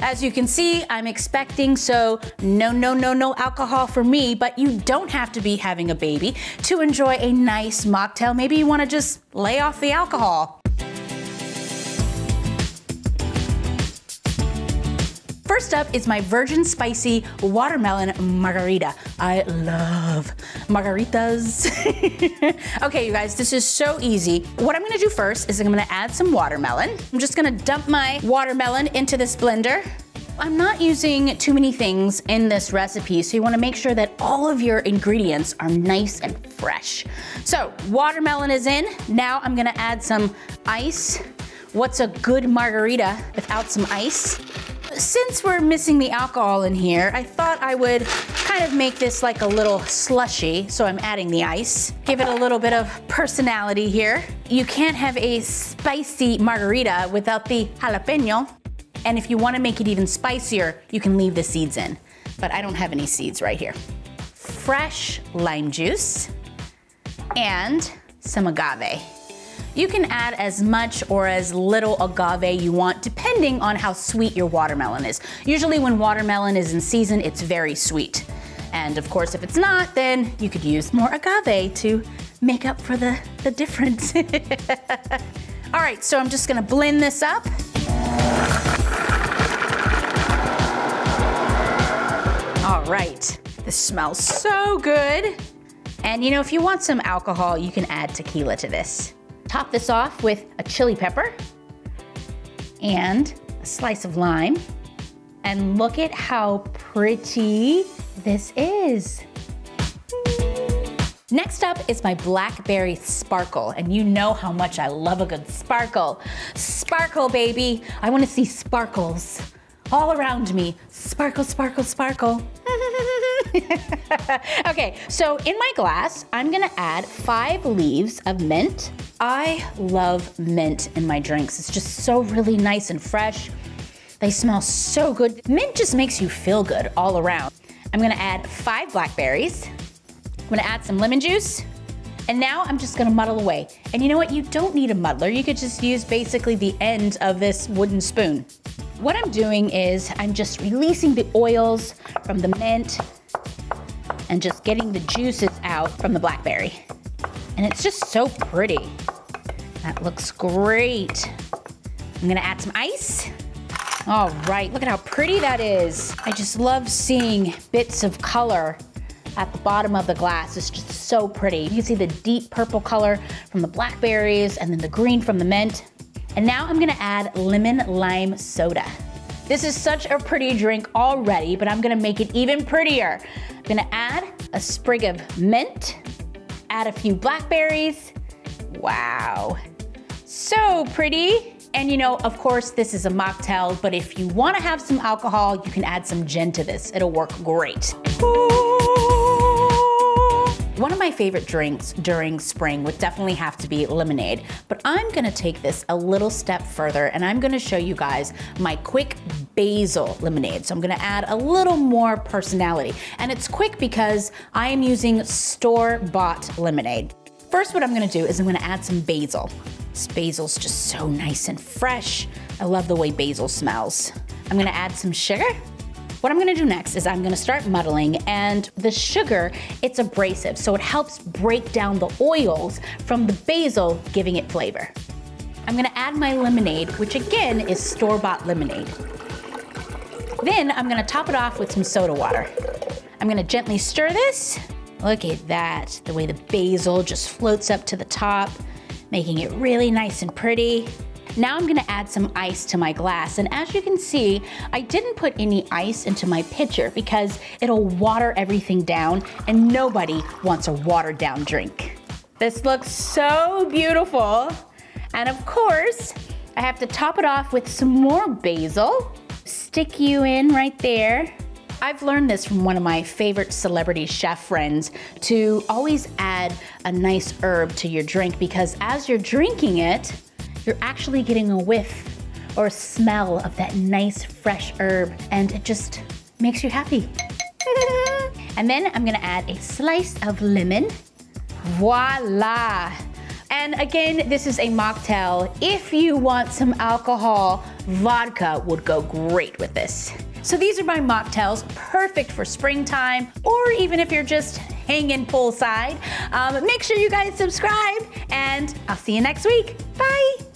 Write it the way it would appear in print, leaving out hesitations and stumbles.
As you can see, I'm expecting, so no alcohol for me, but you don't have to be having a baby to enjoy a nice mocktail. Maybe you wanna just lay off the alcohol. First up is my virgin spicy watermelon margarita. I love margaritas. Okay, you guys, this is so easy. What I'm gonna do first is I'm gonna add some watermelon. I'm just gonna dump my watermelon into this blender. I'm not using too many things in this recipe, so you wanna make sure that all of your ingredients are nice and fresh. So, watermelon is in. Now I'm gonna add some ice. What's a good margarita without some ice? Since we're missing the alcohol in here, I thought I would kind of make this like a little slushy, so I'm adding the ice. Give it a little bit of personality here. You can't have a spicy margarita without the jalapeno. And if you want to make it even spicier, you can leave the seeds in. But I don't have any seeds right here. Fresh lime juice and some agave. You can add as much or as little agave you want depending on how sweet your watermelon is. Usually when watermelon is in season, it's very sweet. And of course, if it's not, then you could use more agave to make up for the difference. All right, so I'm just gonna blend this up. All right, this smells so good. And you know, if you want some alcohol, you can add tequila to this. Top this off with a chili pepper and a slice of lime. And look at how pretty this is. Next up is my blackberry sparkle, and you know how much I love a good sparkle. Sparkle, baby. I want to see sparkles all around me. Sparkle, sparkle, sparkle. Okay, so in my glass, I'm gonna add 5 leaves of mint. I love mint in my drinks. It's just so really nice and fresh. They smell so good. Mint just makes you feel good all around. I'm gonna add 5 blackberries. I'm gonna add some lemon juice. And now I'm just gonna muddle away. And you know what? You don't need a muddler. You could just use basically the end of this wooden spoon. What I'm doing is I'm just releasing the oils from the mint and just getting the juices out from the blackberry. And it's just so pretty. That looks great. I'm gonna add some ice. All right, look at how pretty that is. I just love seeing bits of color at the bottom of the glass. It's just so pretty. You can see the deep purple color from the blackberries and then the green from the mint. And now I'm gonna add lemon lime soda. This is such a pretty drink already, but I'm gonna make it even prettier. I'm gonna add a sprig of mint, add a few blackberries. Wow, so pretty. And you know, of course, this is a mocktail, but if you wanna have some alcohol, you can add some gin to this. It'll work great. One of my favorite drinks during spring would definitely have to be lemonade, but I'm gonna take this a little step further and I'm gonna show you guys my quick basil lemonade. So I'm gonna add a little more personality. And it's quick because I am using store-bought lemonade. First, what I'm gonna do is I'm gonna add some basil. This basil's just so nice and fresh. I love the way basil smells. I'm gonna add some sugar. What I'm gonna do next is I'm gonna start muddling, and the sugar, it's abrasive, so it helps break down the oils from the basil, giving it flavor. I'm gonna add my lemonade, which again is store-bought lemonade. Then I'm gonna top it off with some soda water. I'm gonna gently stir this. Look at that, the way the basil just floats up to the top, making it really nice and pretty. Now I'm gonna add some ice to my glass, and as you can see, I didn't put any ice into my pitcher because it'll water everything down, and nobody wants a watered down drink. This looks so beautiful. And of course, I have to top it off with some more basil. Stick you in right there. I've learned this from one of my favorite celebrity chef friends, to always add a nice herb to your drink, because as you're drinking it, you're actually getting a whiff or a smell of that nice fresh herb, and it just makes you happy. And then I'm gonna add a slice of lemon. Voila! And again, this is a mocktail. If you want some alcohol, vodka would go great with this. So these are my mocktails, perfect for springtime, or even if you're just hanging poolside. Make sure you guys subscribe, and I'll see you next week. Bye.